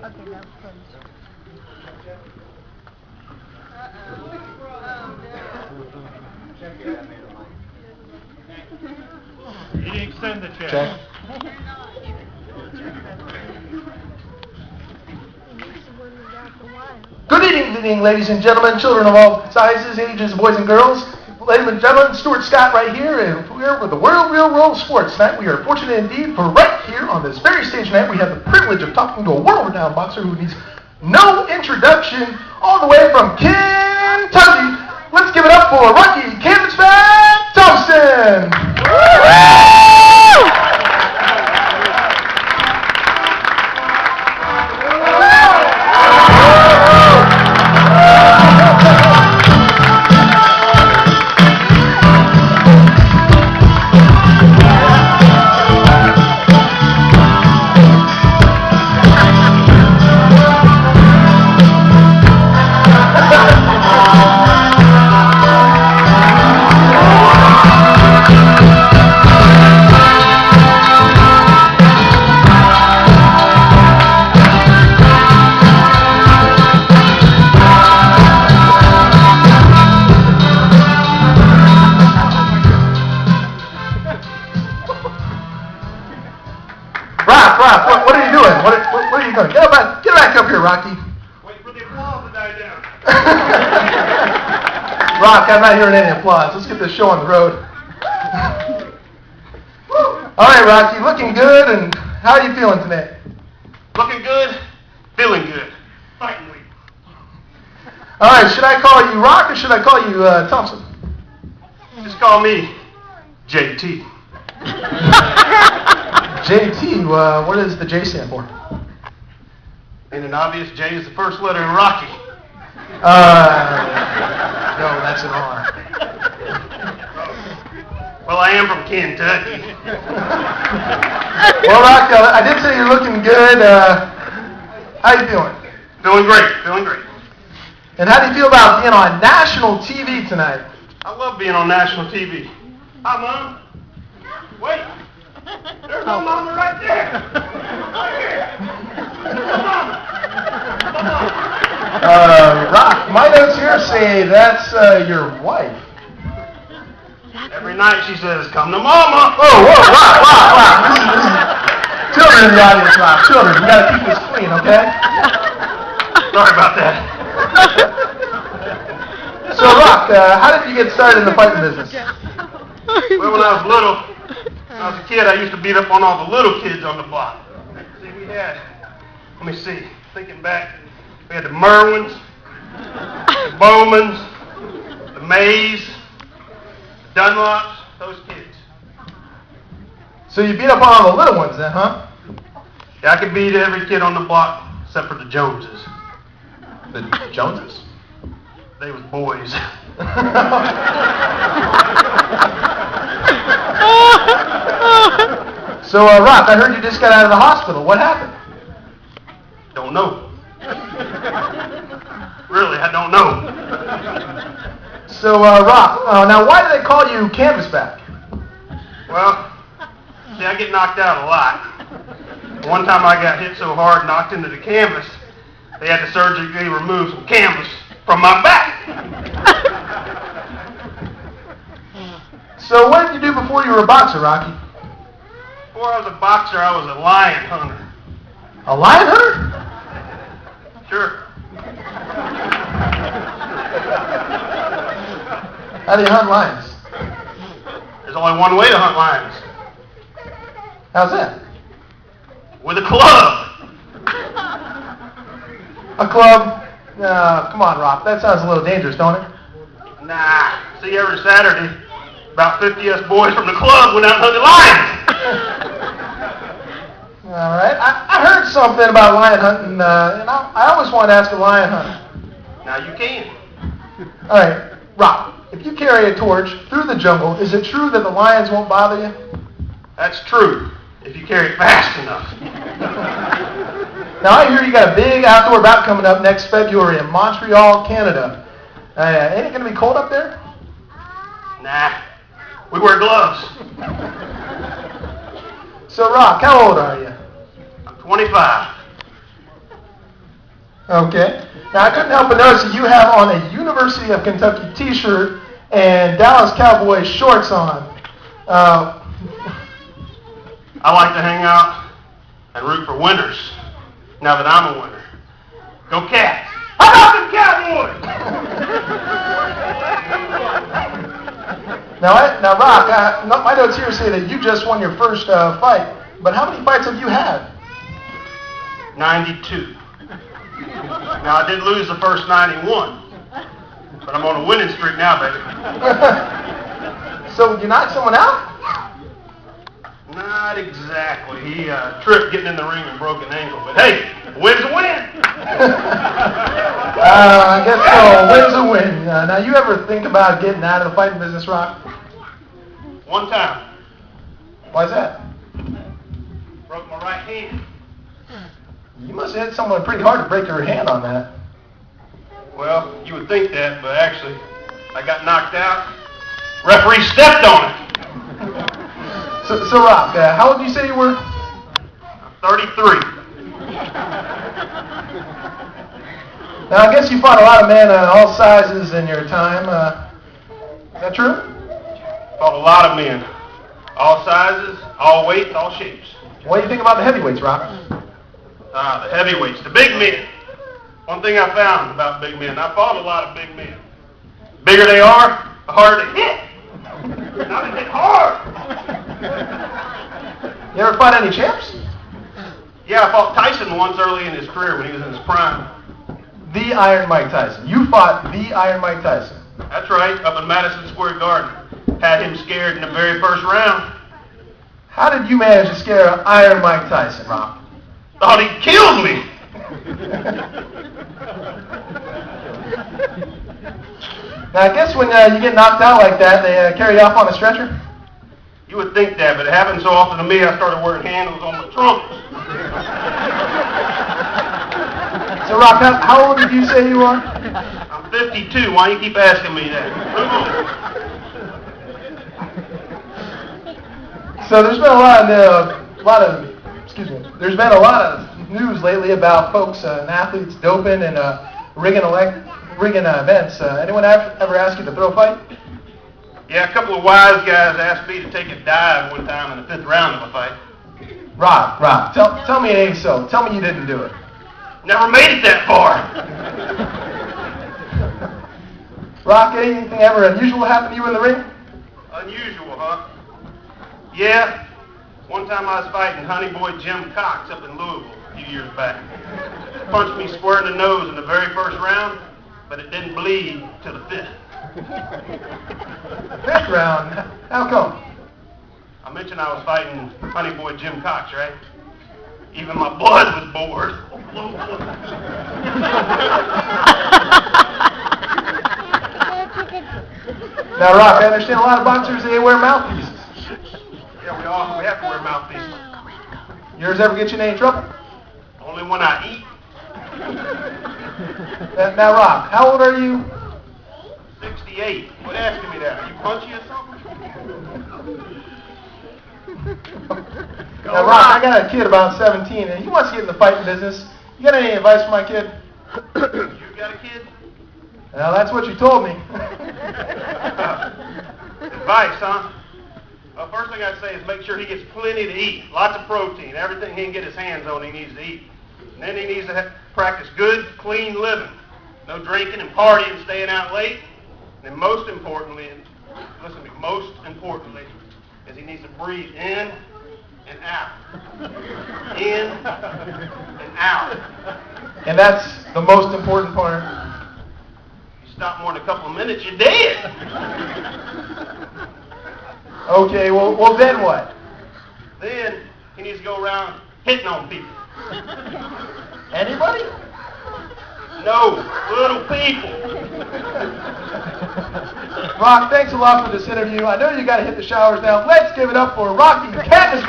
Okay, that's close. He didn't send the check. Check. Good evening, ladies and gentlemen, children of all sizes, ages, boys and girls. Ladies and gentlemen, Stuart Scott right here, and we're with the World Real World Sports Tonight. We are fortunate indeed for right here on this very stage tonight, we have the privilege of talking to a world-renowned boxer who needs no introduction, all the way from Kentucky. Let's give it up for Rocky Canvasback Thompson. Rock, what are you doing? What are you doing? Get back up here, Rocky. Wait for the applause to die down. Rock, I'm not hearing any applause. Let's get this show on the road. All right, Rocky, looking good, and how are you feeling tonight? Looking good, feeling good, fighting weak. All right, should I call you Rock or should I call you Thompson? Just call me JT. JT, what does the J stand for? Ain't it obvious? J is the first letter in Rocky. No, that's an R. Well, I am from Kentucky. Well, Rock, I did say you're looking good. How you feeling? Feeling great. And how do you feel about being on national TV tonight? I love being on national TV. Hi, Mom. Wait. There's my mama right there. Right here. There's my mama. Rock, my notes here say that's your wife. Every night she says, "Come to Mama." Oh, whoa, Rock. This is children in the audience, Rock. Children, we got to keep this clean, okay? Sorry about that. So, Rock, how did you get started in the fighting business? Well, when I was a kid, I used to beat up on all the little kids on the block. See, thinking back, we had the Merwins, the Bowmans, the Mays, the Dunlops, those kids. So you beat up on all the little ones then, huh? Yeah, I could beat every kid on the block except for the Joneses. The Joneses? They was boys. So, Rock, I heard you just got out of the hospital. What happened? Don't know. Really, I don't know. So, Rock, now why do they call you Canvasback? Well, see, I get knocked out a lot. One time I got hit so hard, knocked into the canvas, they had to surgically remove some canvas from my back. So what did you do before you were a boxer, Rocky? Before I was a boxer, I was a lion hunter. A lion hunter? Sure. How do you hunt lions? There's only one way to hunt lions. How's that? With a club. A club? Come on, Rock. That sounds a little dangerous, don't it? Nah. See, every Saturday, about 50 us boys from the club went out and hunted lions. All right. I heard something about lion hunting, and I always want to ask a lion hunter. Now you can. All right, Rock. If you carry a torch through the jungle, is it true that the lions won't bother you? That's true, if you carry it fast enough. Now, I hear you got a big outdoor bout coming up next February in Montreal, Canada. Ain't it going to be cold up there? Nah. We wear gloves. So, Rock, how old are you? I'm 25. Okay. Now, I couldn't help but notice that you have on a University of Kentucky t-shirt and Dallas Cowboys shorts on. I like to hang out and root for winners, now that I'm a winner. Go Cats! How about them Cowboys? Now, Rock, my notes here say that you just won your first fight, but how many fights have you had? 92. Now, I did lose the first 91, but I'm on a winning streak now, baby. So you knocked someone out? Not exactly. He tripped getting in the ring and broke an ankle, but hey, a win's a win. I guess so. A win's a win. Now, you ever think about getting out of the fighting business, Rock? One time. Why's that? Broke my right hand. You must have hit someone pretty hard to break your hand on that. Well, you would think that, but actually, I got knocked out. Referee stepped on it. So Rock, how old did you say you were? I'm 33. Now, I guess you fought a lot of men all sizes in your time. Is that true? Fought a lot of men. All sizes, all weights, all shapes. What do you think about the heavyweights, Rock? The heavyweights, the big men. One thing I found about big men, I fought a lot of big men. Bigger they are, the harder they hit. Now they hit hard. You ever fight any champs? Yeah, I fought Tyson once early in his career when he was in his prime. The Iron Mike Tyson. You fought the Iron Mike Tyson. That's right, up in Madison Square Garden. Had him scared in the very first round. How did you manage to scare Iron Mike Tyson, Rock? Thought he killed me. Now, I guess when you get knocked out like that, they carry you off on a stretcher? You would think that, but it happened so often to me, I started wearing handles on my trunks. So, Rock, how old did you say you are? I'm 52. Why do you keep asking me that? So there's been there's been a lot of news lately about folks and athletes doping and rigging events. Anyone ever ask you to throw a fight? Yeah, a couple of wise guys asked me to take a dive one time in the 5th round of a fight. Rock, tell me it ain't so. Tell me you didn't do it. Never made it that far. Rock, anything ever unusual happen to you in the ring? Unusual, huh? Yeah. One time I was fighting Honey Boy Jim Cox up in Louisville a few years back. Punched me square in the nose in the very first round, but it didn't bleed till the 5th. 5th round? How come? I mentioned I was fighting Honey Boy Jim Cox, right? Even my blood was bored. Now, Rock, I understand a lot of boxers, they wear mouthpieces. Yeah, we have to wear mouthpieces. Yours ever get you in any trouble? Only when I eat. Now, Rock, how old are you? 68. Quit asking me that. Are you punchy or something? Now, Rock, I got a kid about 17, and he wants to get in the fighting business. You got any advice for my kid? You got a kid? Well, that's what you told me. Advice, huh? Well, first thing I'd say is make sure he gets plenty to eat. Lots of protein. Everything he can get his hands on, he needs to eat. And then he needs to practice good, clean living. No drinking and partying, staying out late. And then most importantly, listen to me, most importantly, is he needs to breathe in and out. In and out. And that's the most important part. You stop more than a couple of minutes, you're dead. Okay, well then what? Then he needs to go around hitting on people. Anybody? No, little people. Rock, thanks a lot for this interview. I know you got to hit the showers now. Let's give it up for Rocky Canvasback!